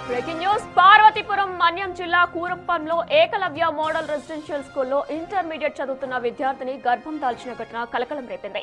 Breaking news Parvathipuram Manyam జిల్లా కూరంపంలో Eklavya model residential స్కూల్లో intermediate చదువుతున్న విద్యార్థిని గర్భం దాల్చిన ఘటన కలకలం రేపింది.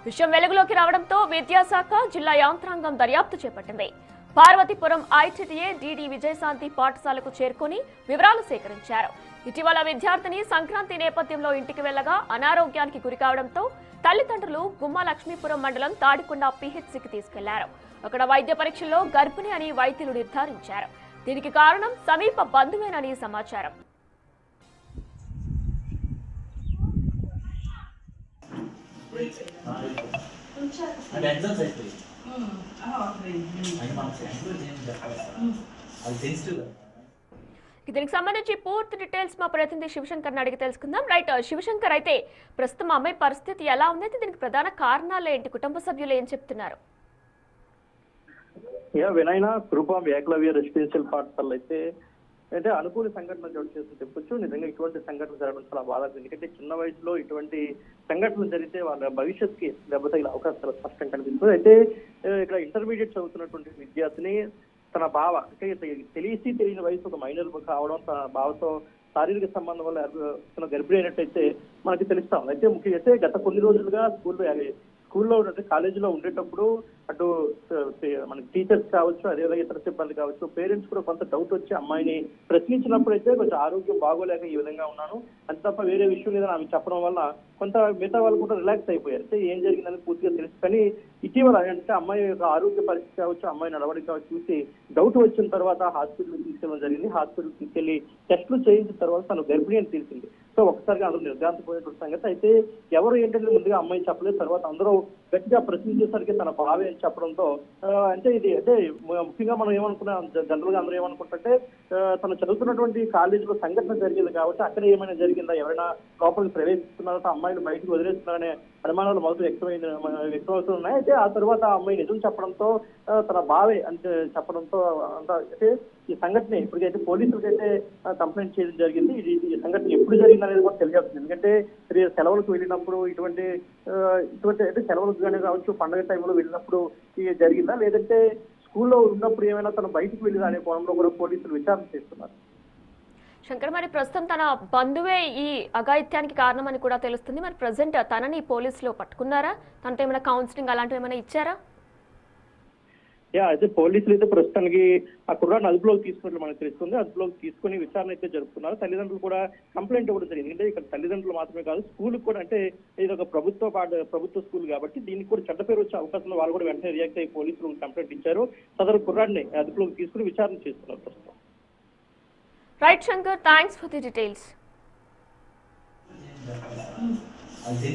విషయం వెలుగులోకి రావడంతో విద్యాశాఖ జిల్లా యాంత్రాంగం దర్యాప్తు చేపట్టింది. పార్వతీపురం ఐటీడీఏ డీడీ విజయశాంతి పాఠశాలకు చేరుకుని వివరాలు సేకరించారు. ఇటీవల విద్యార్థిని సంక్రాంతి నేపథ్యంలో ఇంటికి వెళ్లగా అనారోగ్యానికి గురికావడంతో తల్లిదండ్రులు గుమ్మ లక్ష్మీపురం మండలం తాడికొండ పీహెచ్సీకి తీసుకెళ్లారు. అక్కడ వైద్య పరీక్షల్లో గర్భిణి అని వైద్యులు నిర్ధారించారు. దీనికి కారణం సమీప బంధువేనని సమాచారం. దీనికి సంబంధించి పూర్తి డీటెయిల్స్ మా ప్రతినిధి శివశంకర్ అడిగి తెలుసుకుందాం. రైట్ శివశంకర్, అయితే ప్రస్తుతం అమ్మాయి పరిస్థితి ఎలా ఉంది? దీనికి ప్రధాన కారణాలు ఏంటి? కుటుంబ సభ్యులు ఏం చెప్తున్నారు? వినయన కృపం ఏకలవ్య రెసిడెన్షియల్ పాఠశాల అయితే అనుకూల సంఘటన చోటు చేసి చెప్పొచ్చు. నిజంగా ఇటువంటి సంఘటన జరగడం చాలా బాధ. ఎందుకంటే చిన్న వయసులో ఇటువంటి సంఘటనలు జరిగితే వాళ్ళ భవిష్యత్తుకి దెబ్బతగిలే అవకాశాలు స్పష్టంగా కనిపిస్తుంది. అయితే ఇక్కడ ఇంటర్మీడియట్ చదువుతున్నటువంటి విద్యార్థిని తన బావ అంటే తెలియని వయసు ఒక మైనర్ కావడం, తన బావతో శారీరక సంబంధం వల్ల గర్భిణి అయినట్టయితే మనకి తెలుస్తాం. అయితే ముఖ్యంగా అయితే గత కొన్ని రోజులుగా స్కూల్లో కాలేజీలో ఉండేటప్పుడు అటు మనకి టీచర్స్ కావచ్చు, అదేవిధంగా ఇతర సిబ్బంది కావచ్చు, పేరెంట్స్ కూడా కొంత డౌట్ వచ్చి అమ్మాయిని ప్రశ్నించినప్పుడు అయితే కొంచెం ఆరోగ్యం బాగోలేక ఈ విధంగా ఉన్నాను అంత తప్ప వేరే విషయం లేదని ఆమె చెప్పడం వల్ల కొంత మిగతా వాళ్ళు కూడా రిలాక్స్ అయిపోయారు. అయితే ఏం జరిగిందని పూర్తిగా తెలుసు. కానీ ఇటీవల అంటే అమ్మాయి యొక్క ఆరోగ్య పరిస్థితి కావచ్చు, అమ్మాయి నడవడిక కావచ్చు చూసి డౌట్ వచ్చిన తర్వాత హాస్పిటల్కి తీసుకెళ్ళడం జరిగింది. హాస్పిటల్కి తీసుకెళ్లి టెస్టులు చేయించిన తర్వాత తను గర్భిణి అని తెలిసింది. సో ఒకసారిగా అందరూ నిర్ధారించిపోయేటువంటి సంగతి. అయితే ఎవరు ఏంటంటే ముందుగా అమ్మాయి చెప్పలేదు, తర్వాత అందరూ గట్టిగా ప్రశ్నించేసరికి తన బావే అని చెప్పడంతో అంటే ఇది అంటే ముఖ్యంగా మనం ఏమనుకున్నాం, జనరల్ గా అందరూ ఏమనుకుంటుంటే తను చదువుతున్నటువంటి కాలేజీలో సంఘటన జరిగింది కాబట్టి అక్కడ ఏమైనా జరిగిందా, ఎవరైనా లోపలికి ప్రవేశిస్తున్నారో అమ్మాయిని బయటకు వదిలేస్తున్నారనే అనుమానాలు మొదట వ్యక్తమవుతున్నాయి. అయితే ఆ తర్వాత ఆ అమ్మాయి నిజం చెప్పడంతో తన బావే అంటే చెప్పడంతో అంటే ఈ సంఘటన ఇప్పటికైతే పోలీసులకైతే కంప్లైంట్ చేయడం జరిగింది. ఈ సంఘటన ఎప్పుడు జరిగింది అనేది కూడా తెలియజేస్తుంది. ఎందుకంటే సెలవులకు వెళ్ళినప్పుడు ఇటువంటి అంటే సెలవులకు కానీ కావచ్చు, పండుగ టైంలో వెళ్ళినప్పుడు ఇది జరిగిందా, లేదంటే స్కూల్లో ఉన్నప్పుడు ఏమైనా తను బయటకు వెళ్ళిందా అనే కోణంలో కూడా పోలీసులు విచారణ చేస్తున్నారు. శంకర్, మరి ప్రస్తుతం తన బంధువే ఈ అఘాయిత్యానికి కారణం అని కూడా తెలుస్తుంది. మరి ప్రజెంట్ తనని పోలీసులు పట్టుకున్నారా? తనతో ఏమైనా కౌన్సిలింగ్ అలాంటివి ఏమైనా ఇచ్చారా? అయితే పోలీసులు అయితే ప్రస్తుతానికి ఆ కుర్రాన్ని అదుపులోకి తీసుకున్నట్లు మనకు తెలుస్తుంది. అదుపులోకి తీసుకుని విచారణ అయితే జరుపుతున్నారు. తల్లిదండ్రులు కూడా కంప్లైంట్ ఇవ్వడం జరిగింది. ఎందుకంటే ఇక్కడ తల్లిదండ్రులు మాత్రమే కాదు, స్కూల్ కూడా అంటే ఇది ఒక ప్రభుత్వ స్కూల్ కాబట్టి దీనికి కూడా చెడ్డ పేరు వచ్చే అవకాశం వాళ్ళు కూడా వెంటనే రియాక్ట్ అయ్యి పోలీసులు కంప్లైంట్ ఇచ్చారు. సదరు కుర్రాన్ని అదుపులోకి తీసుకుని విచారణ చేస్తున్నారు ప్రస్తుతం. Right Shankar, thanks for the details. అది